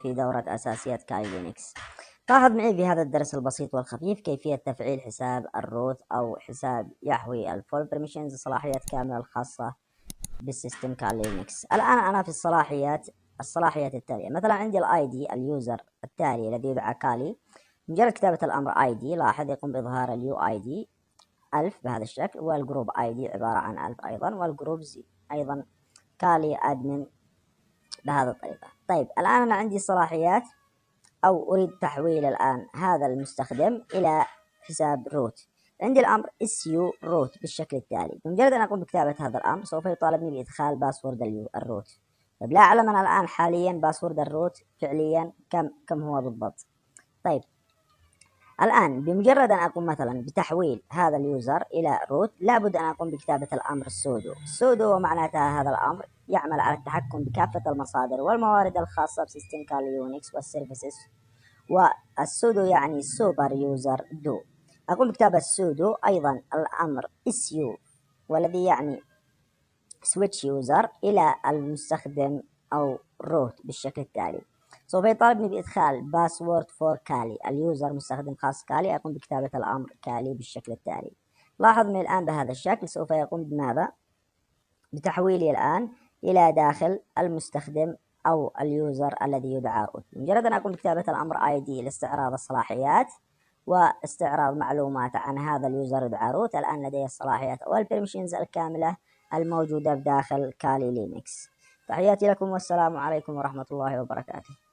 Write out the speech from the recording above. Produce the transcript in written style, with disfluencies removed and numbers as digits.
في دورة أساسيات كالي لينكس. لاحظ معي في هذا الدرس البسيط والخفيف كيفية تفعيل حساب الروت أو حساب يحوي الفول بريميشنز، صلاحيات كاملة الخاصة بالسيستم كالي لينكس. الآن أنا في الصلاحيات التالية. مثلا عندي الاي دي اليوزر التالي الذي يدعى كالي. مجرد كتابة الأمر اي دي لاحظ يقوم بإظهار اليو اي دي 1000 بهذا الشكل، والجروب اي دي عبارة عن 1000 أيضا، والجروب أيضا كالي ادمن بهذه الطريقة. طيب الآن أنا عندي صلاحيات أو أريد تحويل الآن هذا المستخدم إلى حساب روت. عندي الأمر su root بالشكل التالي. بمجرد أن أقوم بكتابة هذا الأمر سوف يطالبني بإدخال باسورد الروت. طيب لا أعلم أنا الآن حاليا باسورد الروت فعليا كم هو بالضبط. طيب الآن بمجرد أن أقوم مثلا بتحويل هذا اليوزر إلى روت لابد أن أقوم بكتابة الأمر السودو ومعناتها هذا الأمر يعمل على التحكم بكافة المصادر والموارد الخاصة بسيستم كالي يونكس والسيرفيسز. والسودو يعني سوبر يوزر دو. أقوم بكتابة السودو أيضا الأمر su والذي يعني سويتش يوزر إلى المستخدم أو روت بالشكل التالي. سوف يطالبني بإدخال باسورد فور كالي اليوزر مستخدم خاص كالي. أقوم بكتابة الأمر كالي بالشكل التالي. لاحظ من الآن بهذا الشكل سوف يقوم بماذا؟ بتحويلي الآن إلى داخل المستخدم أو اليوزر الذي يدعى روت. مجرد أن أقوم بكتابة الأمر ID لاستعراض الصلاحيات واستعراض معلومات عن هذا اليوزر يدعى روت، الآن لدي الصلاحيات والبرميشنز الكاملة الموجودة بداخل كالي لينكس. تحياتي لكم والسلام عليكم ورحمة الله وبركاته.